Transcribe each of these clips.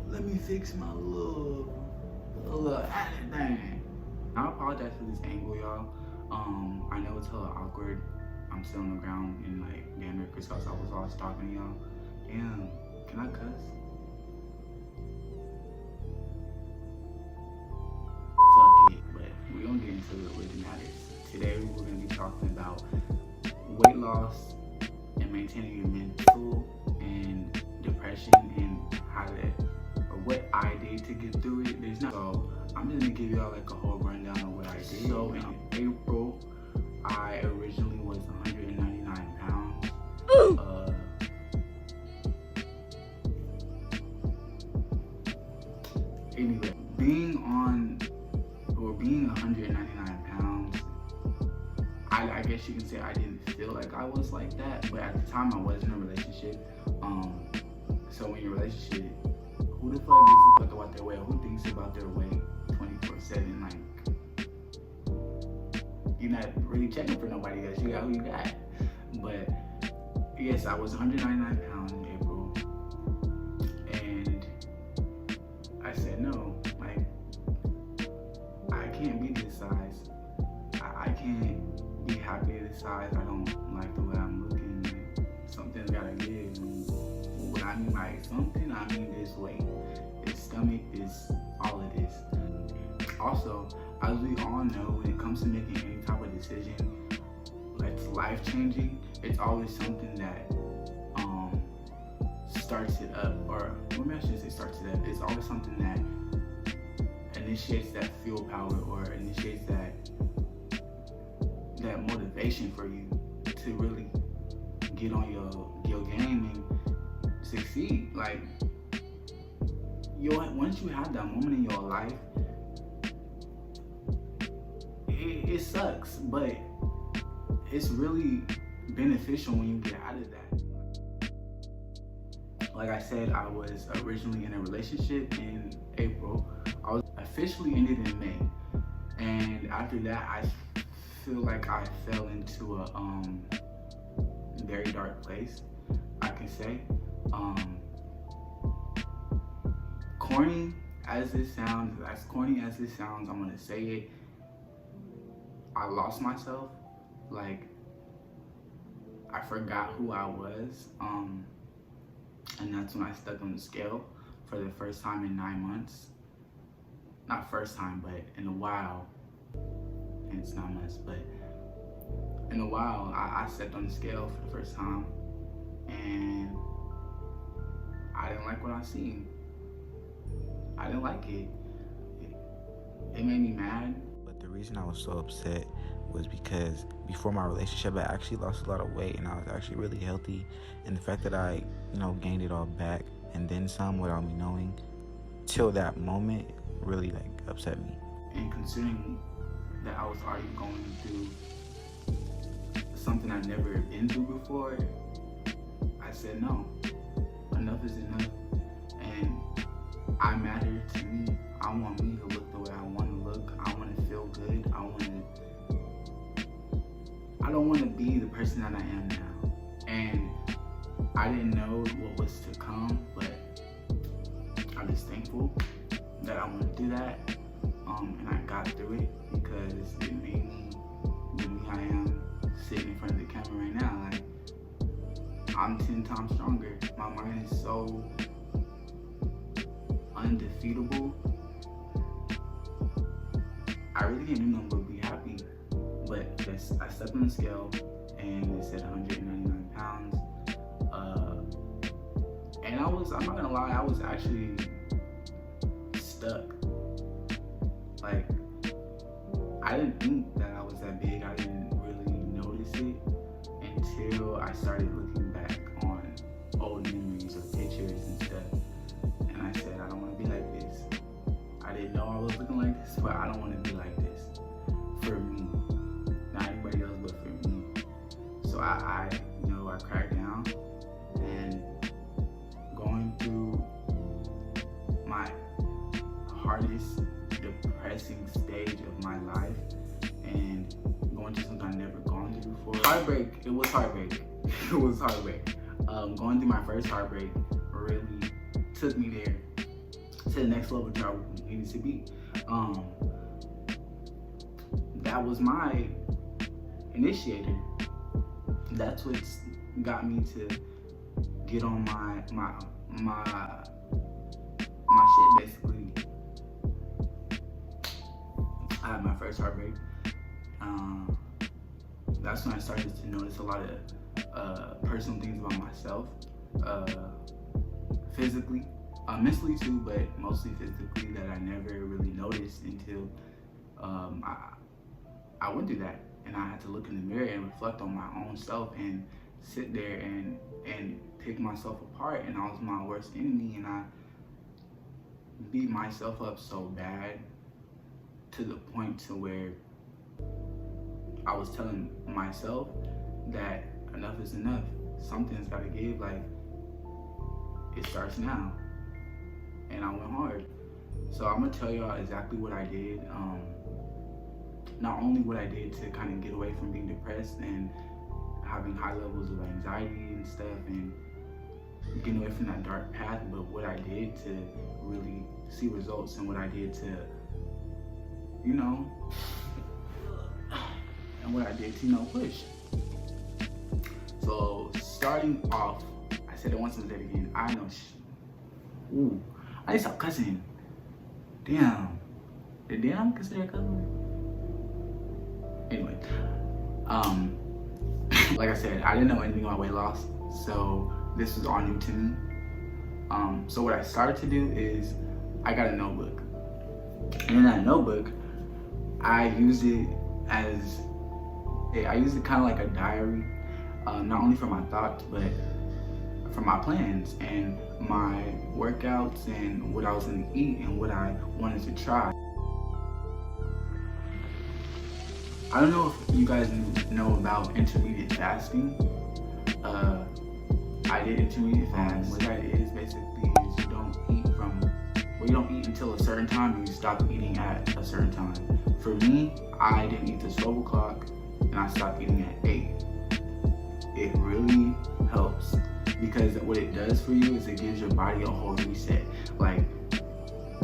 Let me fix my little added thing. I apologize for this angle, y'all. I know it's hella awkward. I'm still on the ground in like damn near Chris house. I was all stalking y'all. Damn, can I cuss? Fuck it, but we gonna get into it what matters. Today we're gonna be talking about weight loss and maintaining your mental and depression and how to, or what I did to get through it. There's not, so I'm just gonna give y'all like a whole rundown of what I did. So in April, I originally was 199 pounds. Anyway, being 199 pounds, I guess you can say I didn't feel like I was like that, but at the time I was in a relationship. So when you're in a relationship, who the fuck gives a fuck about their weight? Who thinks about their weight 24/7? Like, you're not really checking for nobody else. You got who you got. But yes, I was 199 pounds in April, and I said no. Like, I can't be this size. I can't be happy this size. I don't like the way I'm looking. Something's gotta give. What I mean by something, I mean this weight, this stomach, this all of this. Also, as we all know, when it comes to making any type of decision that's life-changing, it's always something that starts it up, or maybe I shouldn't say starts it up. It's always something that initiates that fuel power, or initiates that motivation for you to really get on your game and succeed. Like, once you have that moment in your life, it sucks, but it's really beneficial when you get out of that. Like I said, I was originally in a relationship in April. I was officially ended in May, and after that, I feel like I fell into a very dark place, I can say. Corny as this sounds, I'm gonna say it. I lost myself. Like, I forgot who I was. And that's when I stepped on the scale for the first time in 9 months. Not first time, but in a while. And it's 9 months, but in a while, I stepped on the scale for the first time, and I didn't like what I seen. I didn't like it. It made me mad. But the reason I was so upset was because before my relationship, I actually lost a lot of weight, and I was actually really healthy. And the fact that I, gained it all back and then some without me knowing, till that moment, really upset me. And considering that I was already going through something I've never been through before, I said no. Enough is enough. And I matter to me. I want me to look the way I want to look. I want to feel good. I don't want to be the person that I am now. And I didn't know what was to come, but I'm just thankful that I went through that. And I got through it, because it made me the me I am sitting in front of the camera right now. Like, I'm 10 times stronger. My mind is so undefeatable. I really didn't do nothing but be happy. But I stepped on the scale and it said 199 pounds. And I'm not gonna lie, I was actually stuck. Like, I didn't think that I was that big. I didn't really notice it until I started looking back on old memories of pictures and stuff. but I don't want to be like this. For me, not anybody else, but for me. So I cracked down, and going through my hardest, depressing stage of my life, and going through something I've never gone through before. Heartbreak. It was heartbreak. It was heartbreak. Going through my first heartbreak really took me there to the next level that I needed to be. That was my initiator. That's what got me to get on my shit, basically. I had my first heartbreak. That's when I started to notice a lot of personal things about myself, physically, mentally too, but mostly physically, that I never really noticed until I went through that, and I had to look in the mirror and reflect on my own self and sit there and pick myself apart. And I was my worst enemy, and I beat myself up so bad to the point to where I was telling myself that enough is enough. Something's gotta give, like, it starts now. And I went hard. So I'm gonna tell y'all exactly what I did. Not only what I did to kind of get away from being depressed and having high levels of anxiety and stuff and getting away from that dark path, but what I did to really see results, and what I did to, and what I did to, push. So starting off, I said it once and said it again, I know I need to stop cussing. Damn. Did damn consider a cuss word? Anyway, like I said, I didn't know anything about weight loss, so this was all new to me. So what I started to do is I got a notebook. And in that notebook, I used it kind of like a diary, not only for my thoughts, but for my plans and my workouts and what I was gonna eat and what I wanted to try. I don't know if you guys know about intermittent fasting. I did intermittent fast. What that is basically is you don't eat until a certain time, and you stop eating at a certain time. For me, I didn't eat till 12 o'clock and I stopped eating at 8. It really helps, because what it does for you is it gives your body a whole reset. Like,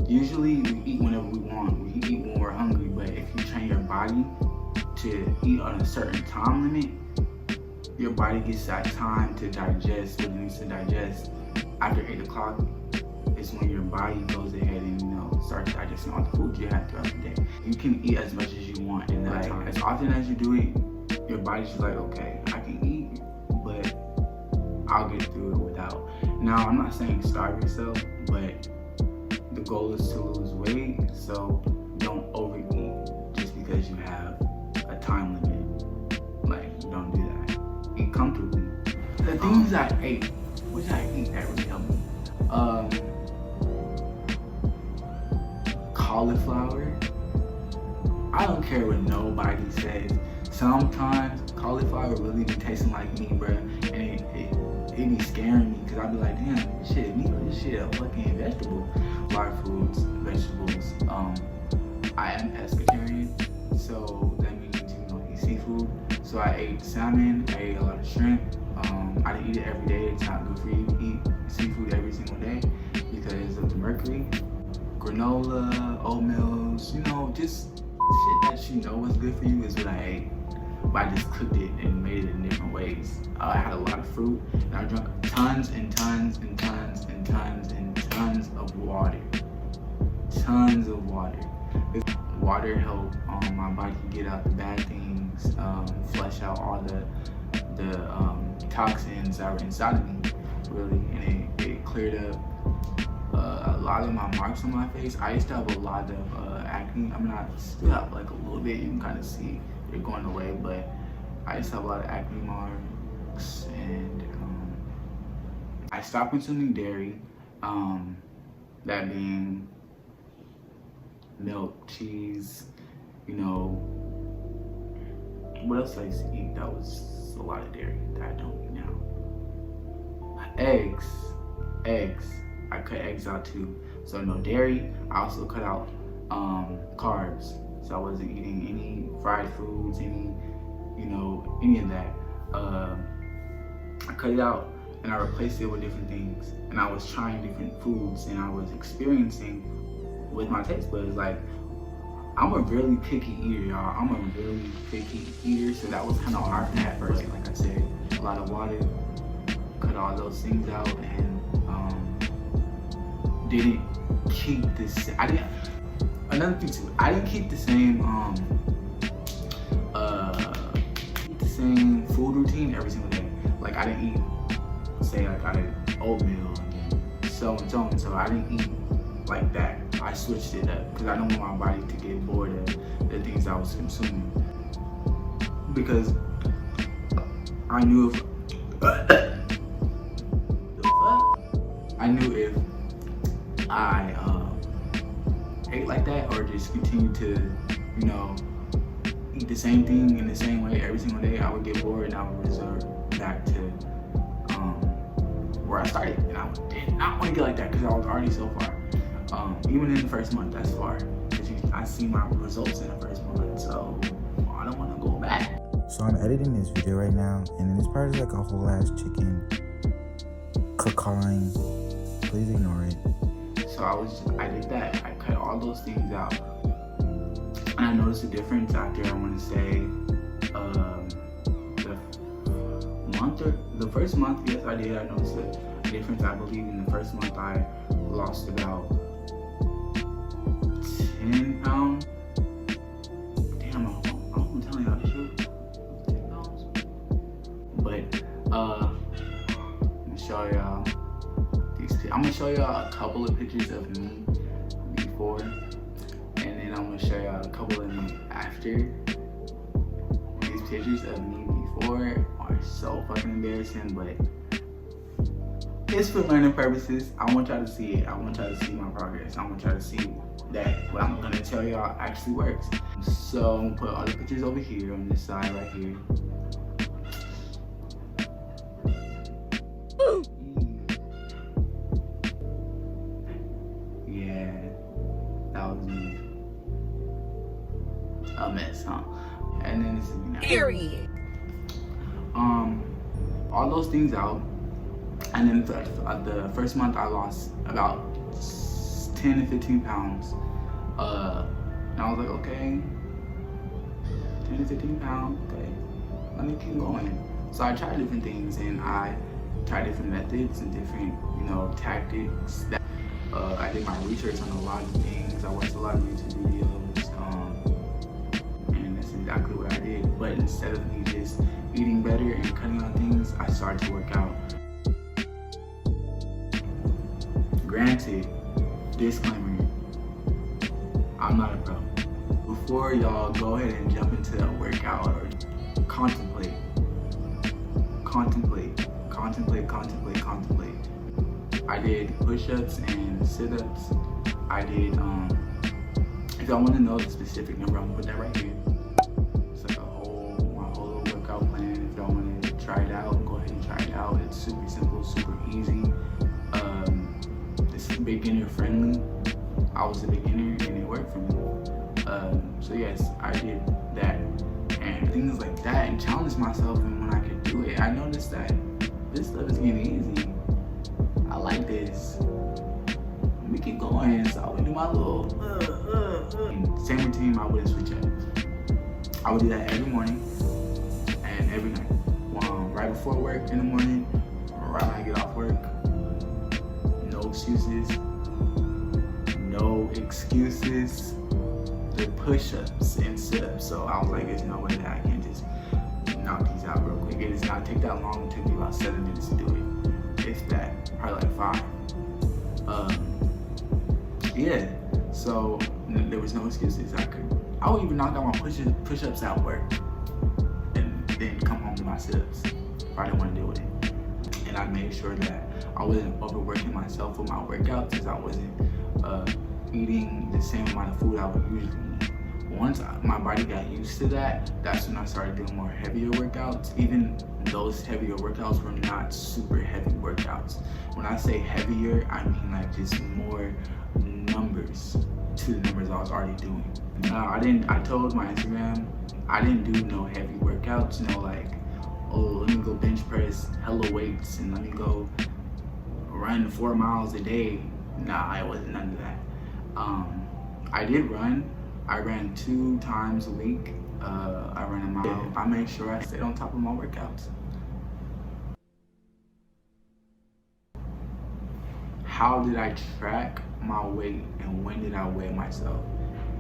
usually we eat whenever we want. We eat when we're hungry, but if you train your body to eat on a certain time limit, your body gets that time to digest what it needs to digest. After 8 o'clock is when your body goes ahead and starts digesting all the food you had throughout the day. You can eat as much as you want in that time. As often as you do it, your body's just like, okay, I can eat, but I'll get through it without. Now, I'm not saying starve yourself, but the goal is to lose weight, so don't overeat just because you have a time limit. Like, don't do that. Eat comfortably. The things I ate, what did I eat that really helped me? Cauliflower. I don't care what nobody says. Sometimes cauliflower really be tasting like meat, bruh, and it be scaring me, because I be like, damn, this shit meat, or this shit a fucking vegetable. Live foods, vegetables. I am pescatarian, so that means eat seafood. So I ate salmon, I ate a lot of shrimp. I didn't eat it every day. It's not good for you to eat seafood every single day because of the mercury. Granola, oatmeals, just shit that you know is good for you is what I ate. But I just cooked it and made it in different ways. I had a lot of fruit, and I drank tons and tons and tons and tons and tons of water. Tons of water. Water helped my body get out the bad things, flush out all the toxins that were inside of me, really, and it cleared up a lot of my marks on my face. I used to have a lot of acne. I mean, I still have like a little bit. You can kind of see it going away, but I used to have a lot of acne marks, and I stopped consuming dairy. That being milk, cheese, you know, what else I used to eat that was a lot of dairy that I don't eat now? Eggs. I cut eggs out too. So no dairy. I also cut out carbs. So I wasn't eating any fried foods, any of that. I cut it out and I replaced it with different things. And I was trying different foods and I was experiencing with my taste buds. Like, I'm a really picky eater, y'all. I'm a really picky eater, so that was kind of hard at first. Like I said, a lot of water, cut all those things out, and didn't keep this. Another thing too, I didn't keep the same food routine every single day. Like, I didn't eat, say like I had oatmeal and so and so and so. I didn't eat like that. I switched it up because I don't want my body to get bored of the things I was consuming. Because I knew if I ate like that or just continue to, eat the same thing in the same way every single day, I would get bored and I would resort back to where I started. And I did not want to get like that because I was already so far. Even in the first month, that's far. Because I see my results in the first month, so I don't want to go back. So I'm editing this video right now, and then this part is like a whole ass chicken cacawing. Please ignore it. So I did that. I cut all those things out, and I noticed a difference after, I want to say, the first month. Yes, I did. I noticed a difference. I believe in the first month I lost about 10 pounds. Damn, I'm telling y'all the truth. 10 pounds. But I'm gonna show y'all a couple of pictures of me before, and then I'm gonna show y'all a couple of me after. These pictures of me before are so fucking embarrassing, but it's for learning purposes. I want y'all to see it. I want y'all to see my progress. I want y'all to see that what I'm gonna tell y'all actually works. So I'm gonna put all the pictures over here on this side right here. Yeah, that was me. A mess, huh? And then this is me now. Period. All those things out. And then the first month I lost about 10 to 15 pounds. And I was like, okay, 10 to 15 pounds, okay, let me keep going. So I tried different things and I tried different methods and different, tactics. I did my research on a lot of things. I watched a lot of YouTube videos, and that's exactly what I did. But instead of me just eating better and cutting on things, I started to work out. Granted, disclaimer, I'm not a pro. Before y'all go ahead and jump into a workout or contemplate. I did push-ups and sit-ups. I did, if y'all want to know the specific number, I'm gonna put that right here. It's like my whole little workout plan. If y'all want to try it out, go ahead and try it out. It's super simple, super easy. It's beginner friendly. I was a beginner and it worked for me. So yes, I did that and things like that and challenged myself, and when I could do it, I noticed that this stuff is getting easy. I like this. Let me keep going. So I would do my little same routine. I wouldn't switch up. I would do that every morning and every night. Right before work in the morning, right when I get off work. No excuses. No excuses. The push-ups and sit-ups. So I was like, there's no way that I can just knock these out real quick. It does not take that long. It took me about 7 minutes to do it. If that, probably like 5. Yeah. So there was no excuses. I would even knock out my push-ups at work and then come home to my sit-ups if I didn't want to deal with it. And I made sure that I wasn't overworking myself with my workouts, because I wasn't eating the same amount of food I would usually eat. Once my body got used to that, that's when I started doing more heavier workouts. Even those heavier workouts were not super heavy workouts. When I say heavier, I mean like just more numbers to the numbers I was already doing. I told my Instagram, I didn't do no heavy workouts, like, oh, let me go bench press hella weights and let me go run 4 miles a day. Nah, it wasn't none of that. I did run. I ran 2 times a week. I ran a mile. I made sure I stayed on top of my workouts. How did I track my weight and when did I weigh myself?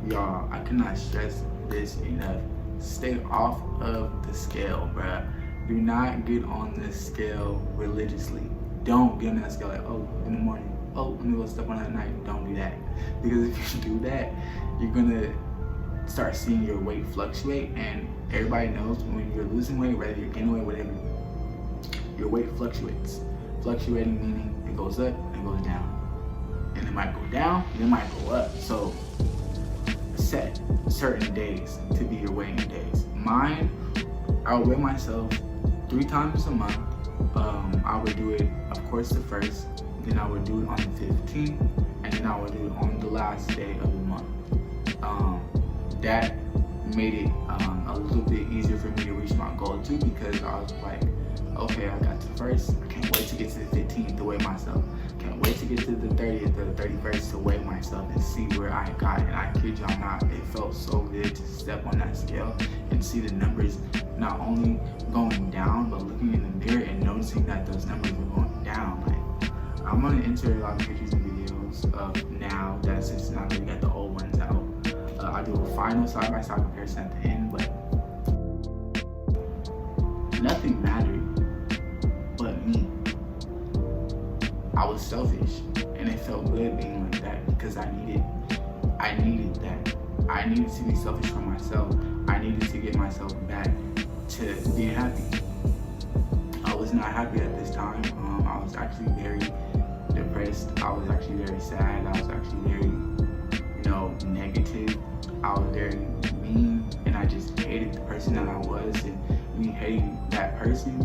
Y'all, I cannot stress this enough. Stay off of the scale, bruh. Do not get on the scale religiously. Don't get on that scale like, oh, in the morning, oh, let me go step on that at night. Don't do that. Because if you do that, you're gonna start seeing your weight fluctuate, and everybody knows when you're losing weight, whether you're gaining weight, whatever, your weight fluctuates. Fluctuating meaning it goes up and goes down. And it might go down, and it might go up. So set certain days to be your weighing days. Mine, I would weigh myself 3 times a month. I would do it, of course, the 1st, then I would do it on the 15th, and then I would do it on the last day of the month. That made it a little bit easier for me to reach my goal too, because I was like, okay, I got to the 1st, I can't wait to get to the 15th to weigh myself. Can't wait to get to the 30th or the 31st to weigh myself and see where I got. And I kid y'all not, it felt so good to step on that scale and see the numbers not only going down, but looking in the mirror and noticing that those numbers were going down. Like, I'm gonna insert a lot of pictures and videos of now that since now that we got the old ones out. I do a final side-by-side comparison at the end, but nothing mattered but me. I was selfish, and it felt good being like that because I needed that. I needed to be selfish for myself. I needed to get myself back to being happy. I was not happy at this time. I was actually very depressed. I was actually very sad. I was actually very, negative. I was very mean, and I just hated the person that I was. And me hating that person,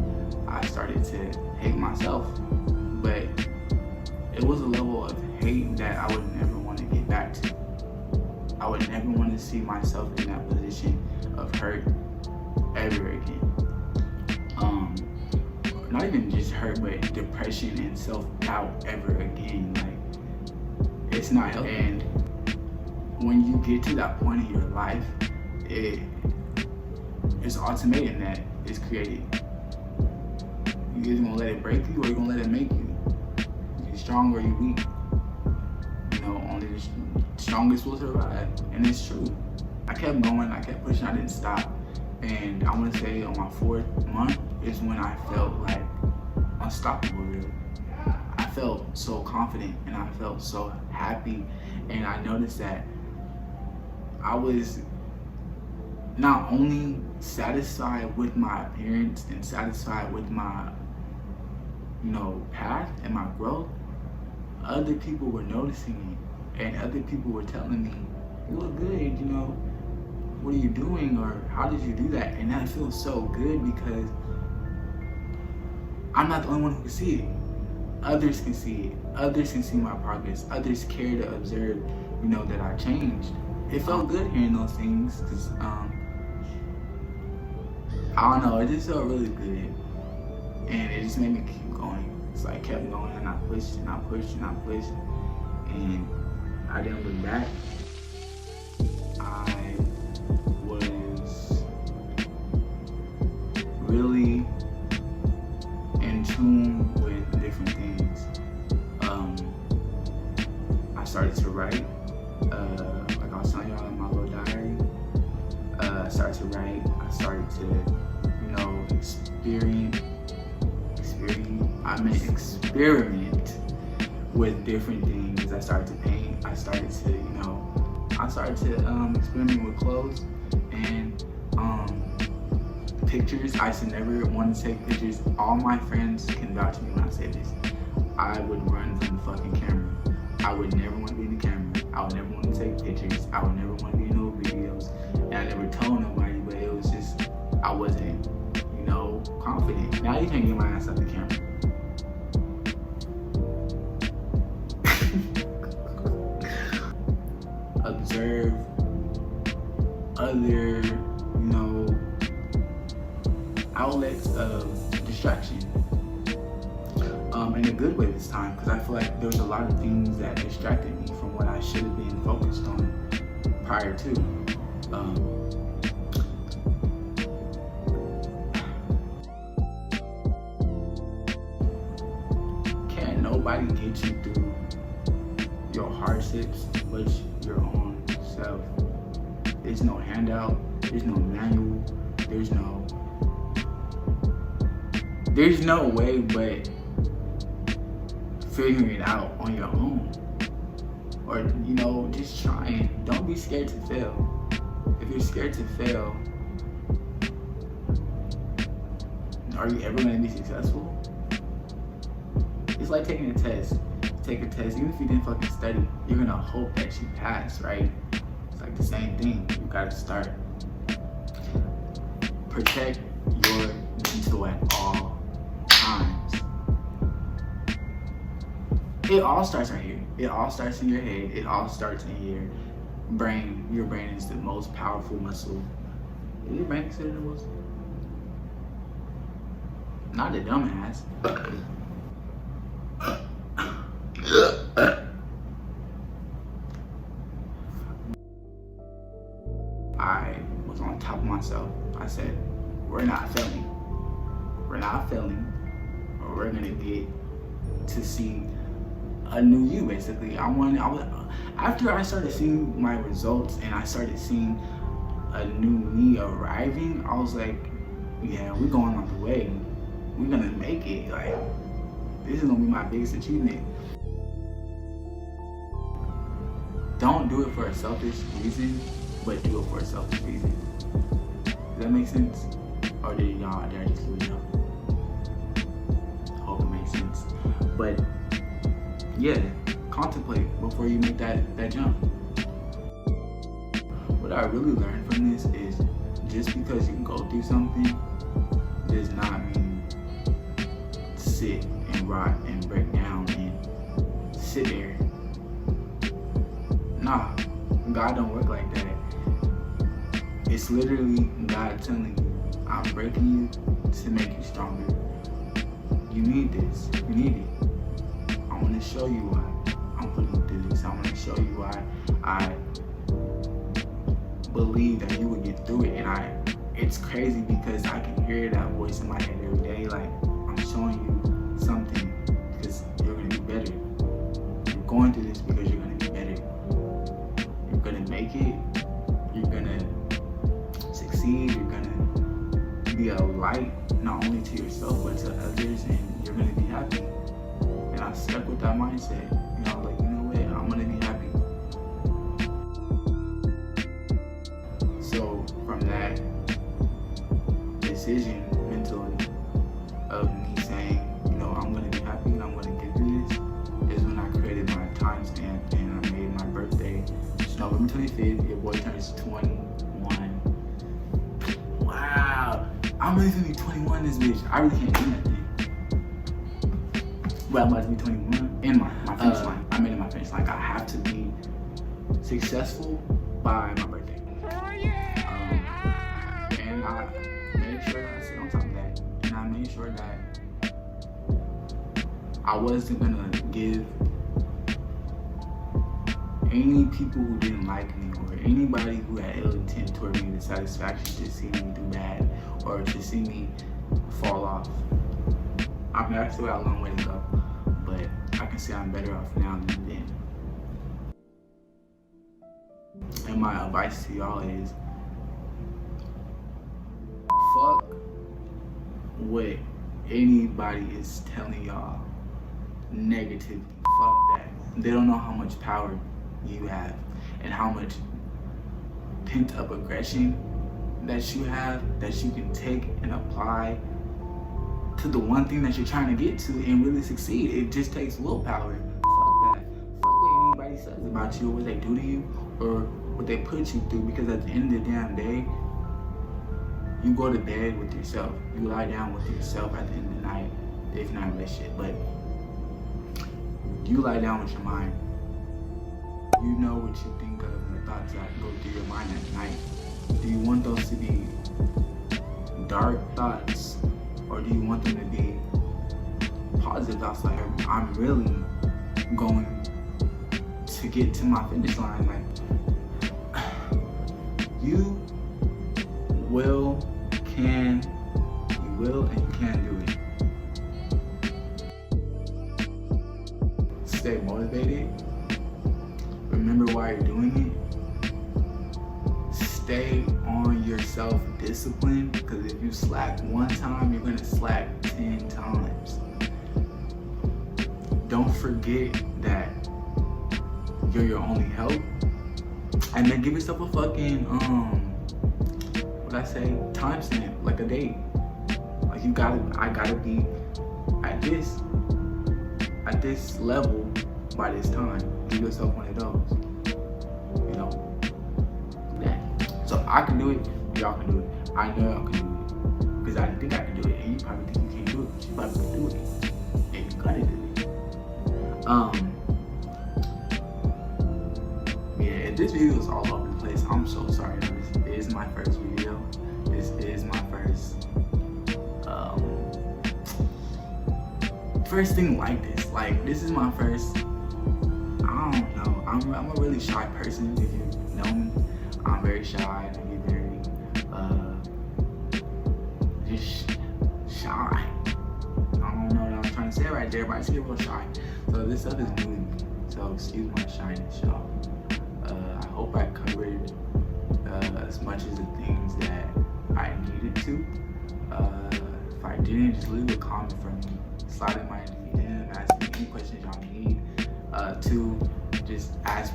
I started to hate myself. But it was a level of hate that I would never want to get back to. I would never want to see myself in that position of hurt ever again. Not even just hurt, but depression and self-doubt ever again. Like, it's not healthy. And when you get to that point in your life, it's ultimatum that is created. You either gonna let it break you or you're gonna let it make you. You're strong or you're weak. Only the strongest will survive. And it's true. I kept going, I kept pushing, I didn't stop. And I want to say on my 4th month is when I felt like unstoppable, really. I felt so confident and I felt so happy. And I noticed that I was not only satisfied with my appearance and satisfied with my, path and my growth, other people were noticing it, and other people were telling me, you look good, what are you doing, or how did you do that? And that feels so good because I'm not the only one who can see it. Others can see it. Others can see my progress. Others care to observe, that I changed. It felt good hearing those things because, I don't know, it just felt really good. And it just made me keep going. So I kept going and I pushed and I pushed and I pushed. And I didn't look back. I was really in tune with different things. I started to write, like I was telling y'all in my little diary. I started to write. I started to, experiment with different things. I started to paint. I started to experiment with clothes and pictures. I used to never want to take pictures. All my friends can vouch for me when I say this. I would run from the fucking camera. I would never want to be in the camera. I would never want to take pictures. I would never want to be in no videos. And I never told nobody, but it was just, I wasn't, confident. Now you can't get my ass out the camera. Observe other, outlets of distraction. In a good way this time, because I feel like there was a lot of things that distracted me from what I should have been focused on prior to. Can't nobody get you through your hardships but your own self. There's no handout, there's no manual, there's no way but figuring it out on your own. Or, just trying. Don't be scared to fail. If you're scared to fail, are you ever going to be successful? It's like taking a test. Take a test, even if you didn't fucking study, you're going to hope that you pass, right? It's like the same thing. You got to start. Protect your mental at all times. It all starts right here. It all starts in your head. It all starts in your brain. Your brain is the most powerful muscle. Is your brain considered a muscle? Not a dumbass. I was on top of myself. I said, we're not failing. We're not failing. Or we're gonna get to see a new you, basically. After I started seeing my results and I started seeing a new me arriving, I was like, yeah, we're going on the way. We're gonna make it. Like, this is gonna be my biggest achievement. Don't do it for a selfish reason, but do it for a selfish reason. Does that make sense? Or did I just lose y'all? Hope it makes sense. But yeah, contemplate before you make that jump. What I really learned from this is just because you can go through something does not mean sit and rot and break down and sit there. Nah, God don't work like that. It's literally God telling you, I'm breaking you to make you stronger. You need this. You need it. I want to show you why I'm putting you through this. I want to show you why I believe that you would get through it. And it's crazy because I can hear that voice in my head every day. Like, I'm showing you something because you're going to be better. You're going through this because you're going to be better. You're going to make it. You're going to succeed. You're going to be a light, not only to yourself, but to others. And you're going to be happy. And I stuck with that mindset. Like, you know what? I'm going to be happy. So from that decision mentally of me saying, I'm going to be happy and I'm going to get through this, is when I created my timestamp and I made my birthday. It's November 25th. Your boy turns 21. Wow. I'm really going to be 21 this bitch. I really can't do nothing. Well, I'm about to be 21 in my finish line. I made it my finish line. I have to be successful by my birthday. And I made sure that I sit on top of that. And I made sure that I wasn't gonna give any people who didn't like me or anybody who had ill intent toward me the satisfaction to see me do bad or to see me fall off. I mean, I still got a long way to go, but I can say I'm better off now than then. And my advice to y'all is, fuck what anybody is telling y'all negatively. Fuck that. They don't know how much power you have and how much pent up aggression that you have that you can take and apply to the one thing that you're trying to get to and really succeed. It just takes willpower. Fuck that. Fuck what anybody somebody says about you, or what they do to you, or what they put you through, because at the end of the damn day, you go to bed with yourself. You lie down with yourself at the end of the night, if not a relationship, but you lie down with your mind. You know what you think of and the thoughts that go through your mind at night. Do you want those to be dark thoughts, or do you want them to be positive thoughts? Like, I'm really going to get to my finish line. Like, you will and you can do it. Stay motivated. Remember why you're doing it. Stay on your self-discipline, because if you slack one time, you're gonna slack 10 times. Don't forget that you're your only help. And then give yourself a fucking timestamp, like a date. Like, I gotta be at this level by this time. Give yourself one of those. You know? Yeah. So I can do it, y'all can do it. I know y'all can do it. Because I didn't think I could do it, and you probably think you can't do it, but you probably can do it. And you gotta do it. Yeah, this video is all over the place. I'm so sorry. This is my first video. This is my first thing like this. Like, this is my first, I don't know. I'm a really shy person. If you know me, I'm very shy. I'm very just shy. I don't know what I'm trying to say right there, but I just get real shy. So this stuff is new to me. So excuse my shyness, y'all. I hope I covered as much as the things that I needed to. If I didn't, just leave a comment for me. Slide in my DM, ask me any questions y'all need. Just ask,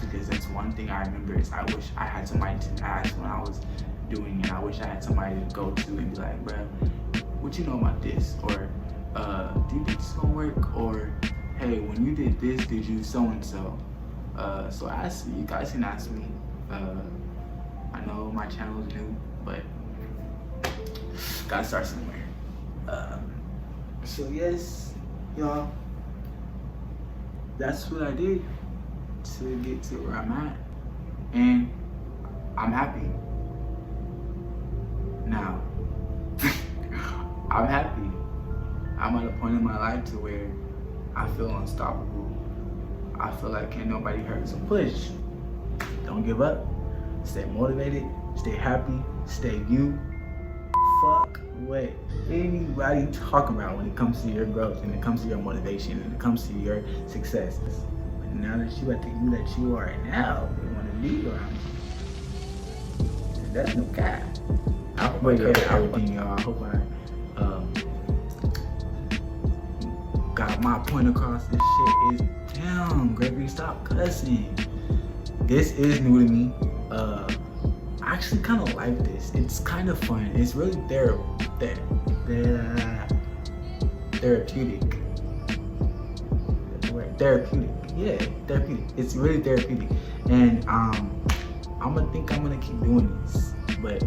because that's one thing I remember is I wish I had somebody to ask when I was doing it. I wish I had somebody to go to and be like, bro, what you know about this? Or do you think this is gonna work? Or hey, when you did this, did you so and so? So ask me. You guys can ask me. I know my channel is new, but gotta start somewhere. So yes, y'all, that's what I did to get to where I'm at, and I'm happy now. I'm happy. I'm at a point in my life to where I feel unstoppable. I feel like can't nobody hurt. So push. Don't give up. Stay motivated. Stay happy. Stay you. Fuck what anybody talk about when it comes to your growth, and it comes to your motivation, and it comes to your success. But now that you at the you that you are now, you want to be around you. That's no cap. I hope I covered everything, y'all. I hope I got my point across. This shit is damn, Gregory, stop cussing. This is new to me. I actually kind of like this. It's kind of fun. It's really therapeutic. Therapeutic. Yeah, therapeutic. It's really therapeutic. And I'm gonna keep doing this. But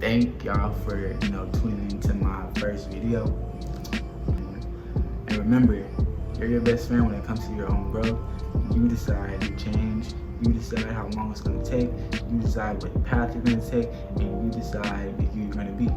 thank y'all for tuning into my first video. And remember, you're your best friend when it comes to your own growth. You decide to change. You decide how long it's going to take. You decide what path you're going to take. And you decide if you're going to be.